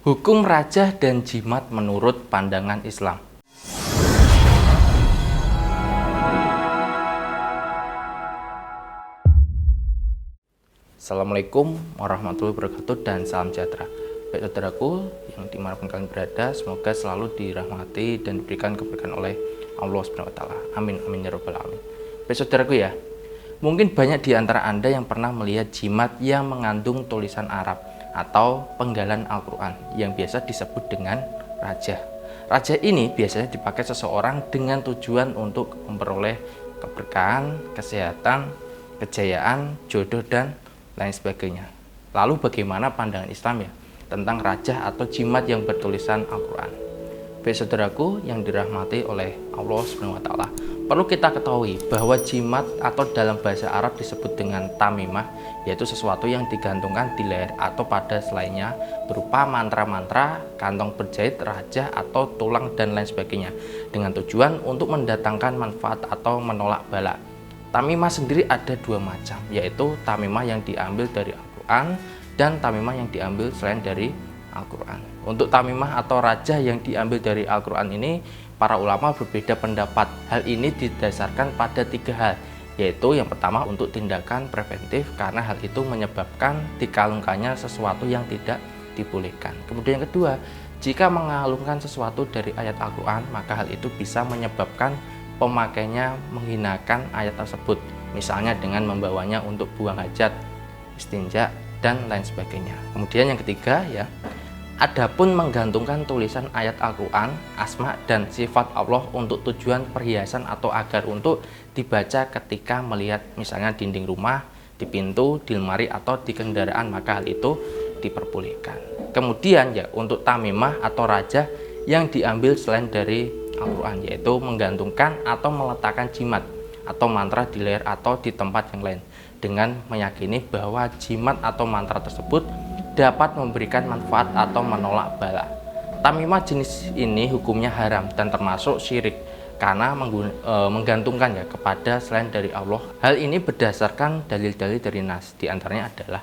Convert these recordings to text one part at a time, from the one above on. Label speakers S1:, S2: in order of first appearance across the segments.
S1: Hukum rajah dan jimat menurut pandangan Islam. Assalamualaikum warahmatullahi wabarakatuh dan salam sejahtera. Baik saudaraku yang dimanapun kalian berada, semoga selalu dirahmati dan diberikan keberkahan oleh Allah Subhanahu wa Ta'ala. Amin amin ya rabbal alamin. Baik saudaraku ya, mungkin banyak di antara Anda yang pernah melihat jimat yang mengandung tulisan Arab atau penggalan Al-Quran yang biasa disebut dengan rajah. Rajah ini biasanya dipakai seseorang dengan tujuan untuk memperoleh keberkahan, kesehatan, kejayaan, jodoh, dan lain sebagainya. Lalu bagaimana pandangan Islam ya tentang rajah atau jimat yang bertulisan Al-Quran? Baik saudaraku yang dirahmati oleh Allah Subhanahu wa Ta'ala, perlu kita ketahui bahwa jimat atau dalam bahasa Arab disebut dengan tamimah, yaitu sesuatu yang digantungkan di leher atau pada selainnya berupa mantra-mantra, kantong berjahit, rajah atau tulang dan lain sebagainya dengan tujuan untuk mendatangkan manfaat atau menolak bala. Tamimah sendiri ada dua macam, yaitu tamimah yang diambil dari Al-Quran dan tamimah yang diambil selain dari Al-Quran. Untuk tamimah atau rajah yang diambil dari Al-Quran ini, para ulama berbeda pendapat. Hal ini didasarkan pada tiga hal, yaitu yang pertama untuk tindakan preventif karena hal itu menyebabkan dikalungkannya sesuatu yang tidak dibolehkan. Kemudian yang kedua, jika mengalungkan sesuatu dari ayat Al-Quran, maka hal itu bisa menyebabkan pemakainya menghinakan ayat tersebut, misalnya dengan membawanya untuk buang hajat, istinja, dan lain sebagainya. Kemudian yang ketiga ya, adapun menggantungkan tulisan ayat Al-Quran, asma dan sifat Allah untuk tujuan perhiasan atau agar untuk dibaca ketika melihat misalnya dinding rumah, di pintu, di lemari, atau di kendaraan, maka hal itu diperbolehkan. Kemudian ya, untuk tamimah atau rajah yang diambil selain dari Al-Quran, yaitu menggantungkan atau meletakkan jimat atau mantra di leher atau di tempat yang lain dengan meyakini bahwa jimat atau mantra tersebut dapat memberikan manfaat atau menolak bala. Tamimah jenis ini hukumnya haram dan termasuk syirik karena menggantungkan ya kepada selain dari Allah. Hal ini berdasarkan dalil-dalil dari nas, di antaranya adalah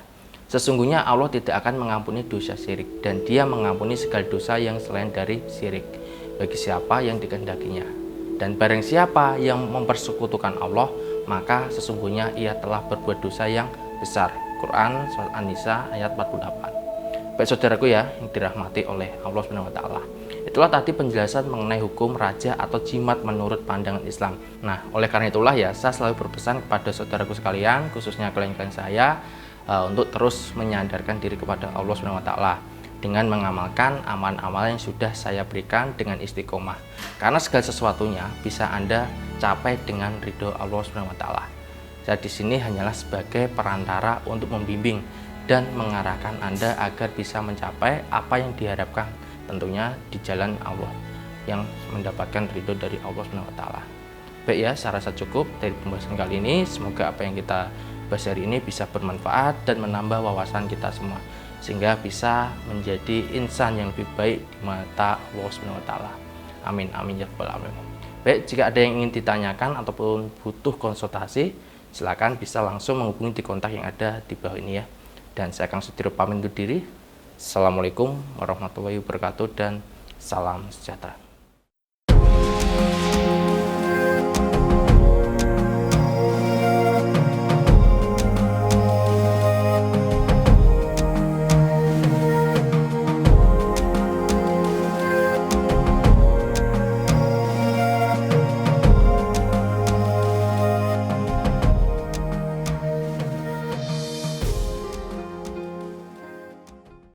S1: sesungguhnya Allah tidak akan mengampuni dosa syirik dan Dia mengampuni segala dosa yang selain dari syirik bagi siapa yang dikehendakinya. Dan barang siapa yang mempersekutukan Allah, maka sesungguhnya ia telah berbuat dosa yang besar. Quran Surat An-Nisa ayat 48. Baik saudaraku ya yang dirahmati oleh Allah Subhanahu wa Ta'ala, itulah tadi penjelasan mengenai hukum rajah atau jimat menurut pandangan Islam. Nah, oleh karena itulah ya, saya selalu berpesan kepada saudaraku sekalian, khususnya klien-klien saya, untuk terus menyandarkan diri kepada Allah Subhanahu wa Ta'ala dengan mengamalkan amalan-amalan yang sudah saya berikan dengan istiqomah. Karena segala sesuatunya bisa Anda capai dengan ridho Allah Subhanahu wa Ta'ala. Saya di sini hanyalah sebagai perantara untuk membimbing dan mengarahkan Anda agar bisa mencapai apa yang diharapkan, tentunya di jalan Allah yang mendapatkan ridho dari Allah Subhanahu wa Ta'ala. Baik ya, saya rasa cukup dari pembahasan kali ini. Semoga apa yang kita bahas hari ini bisa bermanfaat dan menambah wawasan kita semua, sehingga bisa menjadi insan yang lebih baik di mata Allah Subhanahu wa Ta'ala. Amin amin ya rabbal alamin. Baik, jika ada yang ingin ditanyakan ataupun butuh konsultasi, silakan bisa langsung menghubungi di kontak yang ada di bawah ini ya. Dan saya Kang Sudiro pamit undur diri. Assalamualaikum warahmatullahi wabarakatuh dan salam sejahtera.